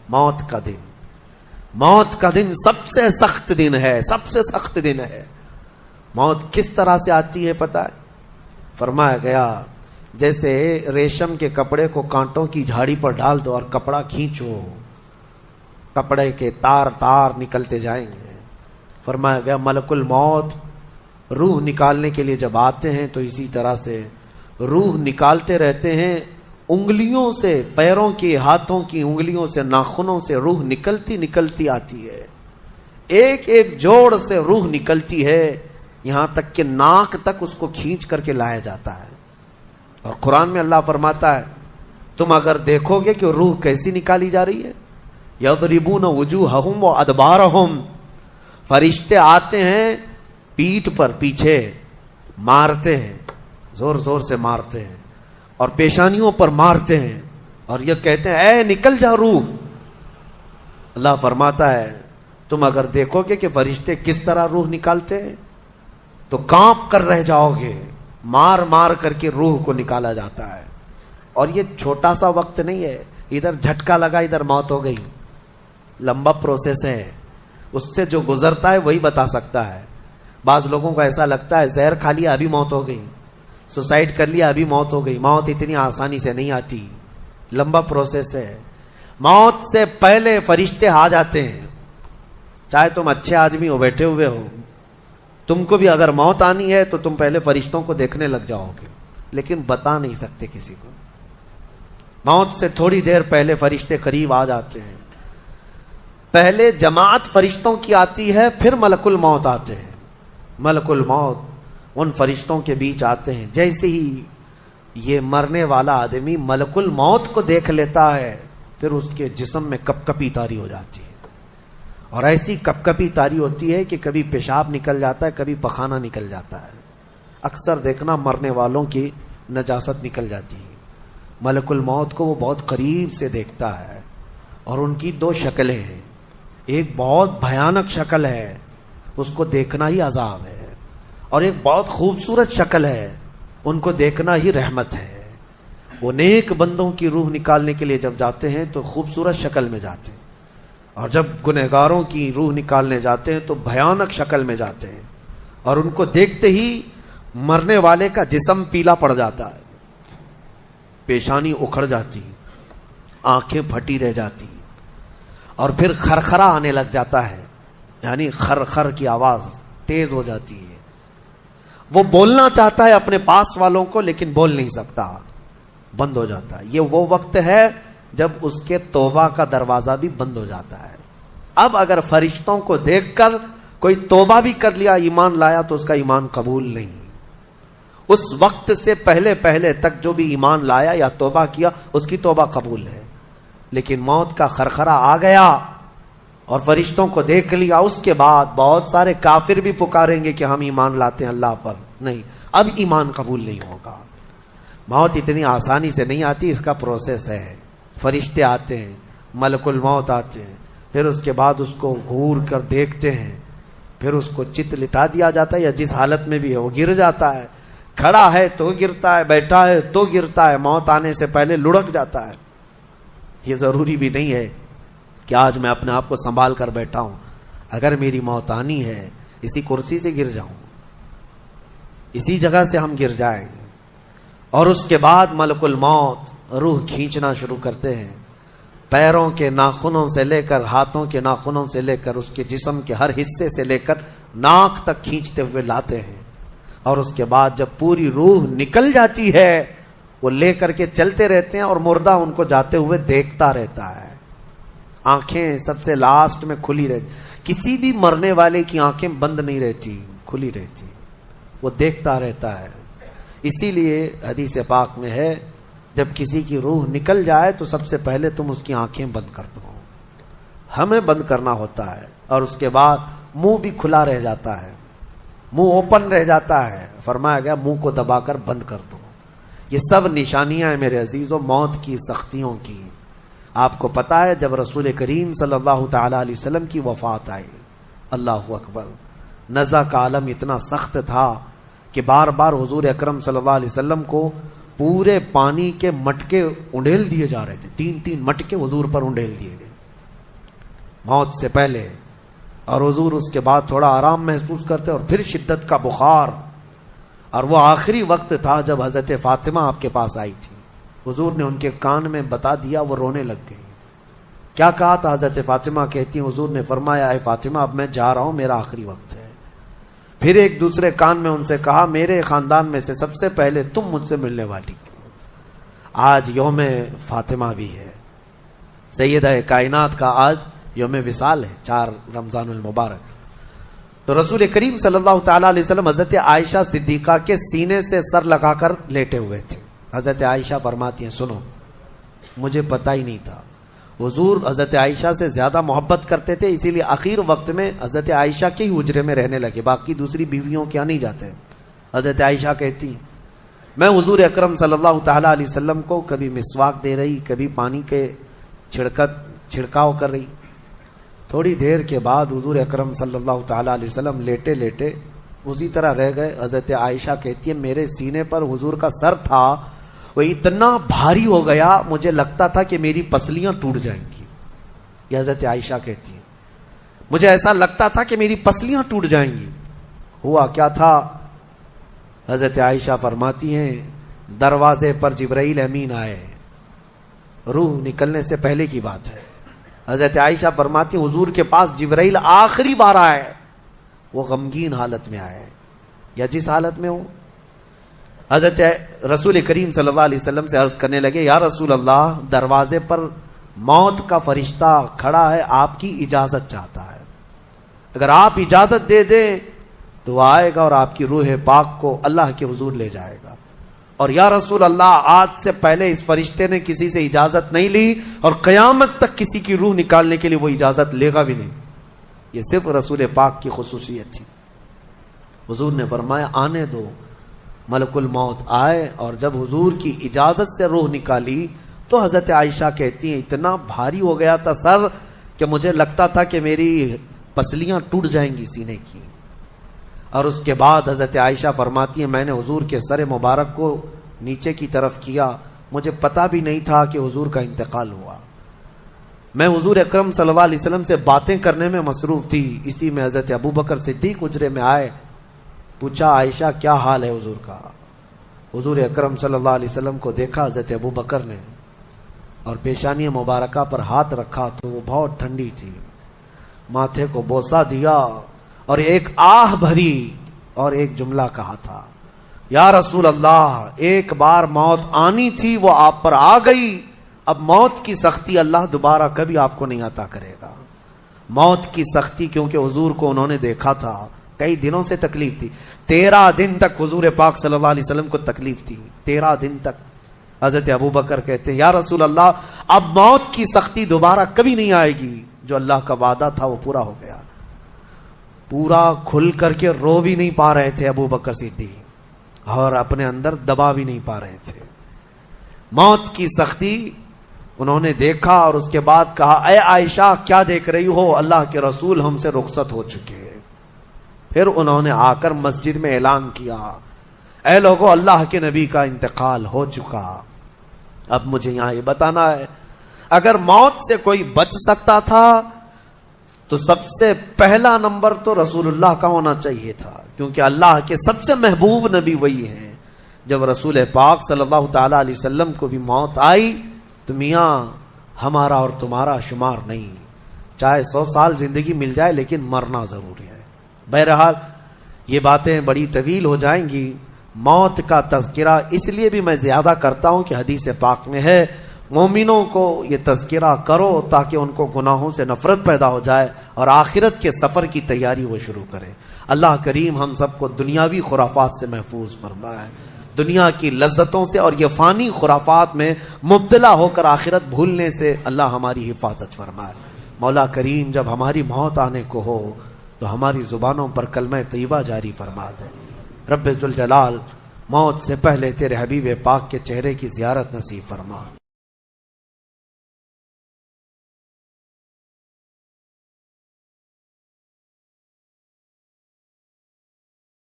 موت کا دن، موت کا دن سب سے سخت دن ہے، سب سے سخت دن ہے۔ موت کس طرح سے آتی ہے پتہ ہے؟ فرمایا گیا جیسے ریشم کے کپڑے کو کانٹوں کی جھاڑی پر ڈال دو اور کپڑا کھینچو، کپڑے کے تار تار نکلتے جائیں گے۔ فرمایا گیا ملک الموت روح نکالنے کے لیے جب آتے ہیں تو اسی طرح سے روح نکالتے رہتے ہیں، انگلیوں سے، پیروں کی، ہاتھوں کی انگلیوں سے، ناخنوں سے روح نکلتی نکلتی آتی ہے، ایک ایک جوڑ سے روح نکلتی ہے، یہاں تک کہ ناک تک اس کو کھینچ کر کے لایا جاتا ہے۔ اور قرآن میں اللہ فرماتا ہے تم اگر دیکھو گے کہ روح کیسی نکالی جا رہی ہے، یضربون وجوہہم وادبارہم، فرشتے آتے ہیں پیٹھ پر، پیچھے مارتے ہیں، زور زور سے مارتے ہیں اور پیشانیوں پر مارتے ہیں اور یہ کہتے ہیں اے نکل جا روح۔ اللہ فرماتا ہے تم اگر دیکھو گے کہ فرشتے کس طرح روح نکالتے ہیں تو کانپ کر رہ جاؤ گے، مار مار کر کے روح کو نکالا جاتا ہے۔ اور یہ چھوٹا سا وقت نہیں ہے، ادھر جھٹکا لگا ادھر موت ہو گئی، لمبا پروسیس ہے، اس سے جو گزرتا ہے وہی بتا سکتا ہے۔ بعض لوگوں کو ایسا لگتا ہے زہر کھا لیا ابھی موت ہو گئی، سوسائڈ کر لیا ابھی موت ہو گئی۔ موت اتنی آسانی سے نہیں آتی، لمبا پروسیس ہے۔ موت سے پہلے فرشتے آ جاتے ہیں، چاہے تم اچھے آدمی ہو، بیٹھے ہوئے ہو، تم کو بھی اگر موت آنی ہے تو تم پہلے فرشتوں کو دیکھنے لگ جاؤ گے، لیکن بتا نہیں سکتے کسی کو۔ موت سے تھوڑی دیر پہلے فرشتے قریب آ جاتے ہیں، پہلے جماعت فرشتوں کی آتی ہے، پھر ملک الموت آتے ہیں۔ ملک الموت ان فرشتوں کے بیچ آتے ہیں، جیسے ہی یہ مرنے والا آدمی ملک الموت کو دیکھ لیتا ہے پھر اس کے جسم میں کپ کپی طاری ہو جاتی ہے، اور ایسی کپ کپی طاری ہوتی ہے کہ کبھی پیشاب نکل جاتا ہے، کبھی پخانہ نکل جاتا ہے۔ اکثر دیکھنا مرنے والوں کی نجاست نکل جاتی ہے۔ ملک الموت کو وہ بہت قریب سے دیکھتا ہے، اور ان کی دو شکلیں ہیں، ایک بہت بھیانک شکل ہے، اس کو دیکھنا ہی عذاب ہے، اور ایک بہت خوبصورت شکل ہے، ان کو دیکھنا ہی رحمت ہے۔ وہ نیک بندوں کی روح نکالنے کے لیے جب جاتے ہیں تو خوبصورت شکل میں جاتے ہیں، اور جب گنہگاروں کی روح نکالنے جاتے ہیں تو بھیانک شکل میں جاتے ہیں، اور ان کو دیکھتے ہی مرنے والے کا جسم پیلا پڑ جاتا ہے، پیشانی اکھڑ جاتی، آنکھیں پھٹی رہ جاتی، اور پھر خرخرا آنے لگ جاتا ہے، یعنی خر خر کی آواز تیز ہو جاتی ہے۔ وہ بولنا چاہتا ہے اپنے پاس والوں کو لیکن بول نہیں سکتا، بند ہو جاتا ہے۔ یہ وہ وقت ہے جب اس کے توبہ کا دروازہ بھی بند ہو جاتا ہے۔ اب اگر فرشتوں کو دیکھ کر کوئی توبہ بھی کر لیا، ایمان لایا، تو اس کا ایمان قبول نہیں۔ اس وقت سے پہلے پہلے تک جو بھی ایمان لایا یا توبہ کیا اس کی توبہ قبول ہے، لیکن موت کا خرخرا آ گیا اور فرشتوں کو دیکھ لیا، اس کے بعد بہت سارے کافر بھی پکاریں گے کہ ہم ایمان لاتے ہیں اللہ پر، نہیں، اب ایمان قبول نہیں ہوگا۔ موت اتنی آسانی سے نہیں آتی، اس کا پروسیس ہے۔ فرشتے آتے ہیں، ملک الموت آتے ہیں، پھر اس کے بعد اس کو گھور کر دیکھتے ہیں، پھر اس کو چت لٹا دیا جاتا ہے، یا جس حالت میں بھی ہے وہ گر جاتا ہے، کھڑا ہے تو گرتا ہے، بیٹھا ہے تو گرتا ہے، موت آنے سے پہلے لڑک جاتا ہے۔ یہ ضروری بھی نہیں ہے کہ آج میں اپنے آپ کو سنبھال کر بیٹھا ہوں، اگر میری موت آنی ہے اسی کرسی سے گر جاؤں، اسی جگہ سے ہم گر جائیں۔ اور اس کے بعد ملک الموت روح کھینچنا شروع کرتے ہیں، پیروں کے ناخنوں سے لے کر، ہاتھوں کے ناخنوں سے لے کر، اس کے جسم کے ہر حصے سے لے کر ناک تک کھینچتے ہوئے لاتے ہیں، اور اس کے بعد جب پوری روح نکل جاتی ہے وہ لے کر کے چلتے رہتے ہیں، اور مردہ ان کو جاتے ہوئے دیکھتا رہتا ہے۔ آنکھیں سب سے لاسٹ میں کھلی رہتی، کسی بھی مرنے والے کی آنکھیں بند نہیں رہتی، کھلی رہتی، وہ دیکھتا رہتا ہے۔ اسی لیے حدیث پاک میں ہے جب کسی کی روح نکل جائے تو سب سے پہلے تم اس کی آنکھیں بند کر دو، ہمیں بند کرنا ہوتا ہے، اور اس کے بعد منہ بھی کھلا رہ جاتا ہے، منہ اوپن رہ جاتا ہے، فرمایا گیا منہ کو دبا کر بند کر دو۔ یہ سب نشانیاں ہیں میرے عزیزوں موت کی سختیوں کی۔ آپ کو پتا ہے جب رسول کریم صلی اللہ تعالی علیہ وسلم کی وفات آئی، اللہ اکبر، نزع کا عالم اتنا سخت تھا کہ بار بار حضور اکرم صلی اللہ علیہ وسلم کو پورے پانی کے مٹکے انڈیل دیے جا رہے تھے، 3 مٹکے حضور پر انڈیل دیے گئے، موت سے پہلے، اور حضور اس کے بعد تھوڑا آرام محسوس کرتے اور پھر شدت کا بخار، اور وہ آخری وقت تھا جب حضرت فاطمہ آپ کے پاس آئی تھی. حضور نے ان کے کان میں بتا دیا، وہ رونے لگ گئی. کیا کہا تھا؟ حضرت فاطمہ کہتی ہیں حضور نے فرمایا اے فاطمہ اب میں جا رہا ہوں، میرا آخری وقت ہے. پھر ایک دوسرے کان میں ان سے کہا میرے خاندان میں سے سب سے پہلے تم مجھ سے ملنے والی. آج یوم فاطمہ بھی ہے، سیدہ کائنات کا آج یوم وصال ہے، 4 رمضان المبارک. تو رسول کریم صلی اللہ تعالیٰ علیہ وسلم حضرت عائشہ صدیقہ کے سینے سے سر لگا کر لیٹے ہوئے تھے. حضرت عائشہ فرماتی ہیں سنو، مجھے پتہ ہی نہیں تھا. حضور حضرت عائشہ سے زیادہ محبت کرتے تھے، اسی لیے آخر وقت میں حضرت عائشہ کے ہی حجرے میں رہنے لگے، باقی دوسری بیویوں کیا نہیں جاتے. حضرت عائشہ کہتی میں حضور اکرم صلی اللہ تعالیٰ علیہ وسلم کو کبھی مسواک دے رہی، کبھی پانی کے چھڑکاؤ کر رہی. تھوڑی دیر کے بعد حضور اکرم صلی اللہ تعالیٰ علیہ وسلم لیٹے لیٹے اسی طرح رہ گئے. حضرت عائشہ کہتی ہے میرے سینے پر حضور کا سر تھا، وہ اتنا بھاری ہو گیا مجھے لگتا تھا کہ میری پسلیاں ٹوٹ جائیں گی. یہ حضرت عائشہ کہتی ہے مجھے ایسا لگتا تھا کہ میری پسلیاں ٹوٹ جائیں گی. ہوا کیا تھا؟ حضرت عائشہ فرماتی ہیں دروازے پر جبرائیل امین آئے، روح نکلنے سے پہلے کی بات ہے. حضرت عائشہ فرماتی ہیں حضور کے پاس جبرائیل آخری بار آئے، وہ غمگین حالت میں آئے یا جس حالت میں ہو. حضرت رسول کریم صلی اللہ علیہ وسلم سے عرض کرنے لگے یا رسول اللہ دروازے پر موت کا فرشتہ کھڑا ہے، آپ کی اجازت چاہتا ہے، اگر آپ اجازت دے دیں تو آئے گا اور آپ کی روح پاک کو اللہ کے حضور لے جائے گا. اور یا رسول اللہ آج سے پہلے اس فرشتے نے کسی سے اجازت نہیں لی اور قیامت تک کسی کی روح نکالنے کے لیے وہ اجازت لے گا بھی نہیں. یہ صرف رسول پاک کی خصوصیت تھی. حضور نے فرمایا آنے دو. ملک الموت آئے اور جب حضور کی اجازت سے روح نکالی تو حضرت عائشہ کہتی ہیں اتنا بھاری ہو گیا تھا سر کہ مجھے لگتا تھا کہ میری پسلیاں ٹوٹ جائیں گی سینے کی. اور اس کے بعد حضرت عائشہ فرماتی ہیں میں نے حضور کے سر مبارک کو نیچے کی طرف کیا، مجھے پتا بھی نہیں تھا کہ حضور کا انتقال ہوا. میں حضور اکرم صلی اللہ علیہ وسلم سے باتیں کرنے میں مصروف تھی، اسی میں حضرت ابوبکر صدیق حجرے میں آئے. پوچھا عائشہ کیا حال ہے حضور کا؟ حضور اکرم صلی اللہ علیہ وسلم کو دیکھا حضرت ابوبکر نے اور پیشانی مبارکہ پر ہاتھ رکھا تو وہ بہت ٹھنڈی تھی. ماتھے کو بوسہ دیا اور ایک آہ بھری اور ایک جملہ کہا تھا یا رسول اللہ ایک بار موت آنی تھی وہ آپ پر آ گئی، اب موت کی سختی اللہ دوبارہ کبھی آپ کو نہیں عطا کرے گا. موت کی سختی کیونکہ حضور کو انہوں نے دیکھا تھا، کئی دنوں سے تکلیف تھی، 13 دن تک حضور پاک صلی اللہ علیہ وسلم کو تکلیف تھی، 13 دن تک. حضرت ابوبکر کہتے ہیں یا رسول اللہ اب موت کی سختی دوبارہ کبھی نہیں آئے گی، جو اللہ کا وعدہ تھا وہ پورا ہو گیا. پورا کھل کر کے رو بھی نہیں پا رہے تھے ابوبکر صدیق اور اپنے اندر دبا بھی نہیں پا رہے تھے. موت کی سختی انہوں نے دیکھا اور اس کے بعد کہا اے عائشہ کیا دیکھ رہی ہو، اللہ کے رسول ہم سے رخصت ہو چکے. پھر انہوں نے آ کر مسجد میں اعلان کیا اے لوگو اللہ کے نبی کا انتقال ہو چکا. اب مجھے یہاں یہ بتانا ہے اگر موت سے کوئی بچ سکتا تھا تو سب سے پہلا نمبر تو رسول اللہ کا ہونا چاہیے تھا، کیونکہ اللہ کے سب سے محبوب نبی وہی ہیں. جب رسول پاک صلی اللہ تعالیٰ علیہ وسلم کو بھی موت آئی تو میاں ہمارا اور تمہارا شمار نہیں، چاہے 100 سال زندگی مل جائے لیکن مرنا ضروری ہے. بہرحال یہ باتیں بڑی طویل ہو جائیں گی. موت کا تذکرہ اس لیے بھی میں زیادہ کرتا ہوں کہ حدیث پاک میں ہے مومنوں کو یہ تذکرہ کرو تاکہ ان کو گناہوں سے نفرت پیدا ہو جائے اور آخرت کے سفر کی تیاری وہ شروع کرے. اللہ کریم ہم سب کو دنیاوی خرافات سے محفوظ فرمائے، دنیا کی لذتوں سے اور یہ فانی خرافات میں مبتلا ہو کر آخرت بھولنے سے اللہ ہماری حفاظت فرمائے. مولا کریم جب ہماری موت آنے کو ہو تو ہماری زبانوں پر کلمہ طیبہ جاری فرما دے. رب ذوالجلال موت سے پہلے تیرے حبیب پاک کے چہرے کی زیارت نصیب فرما.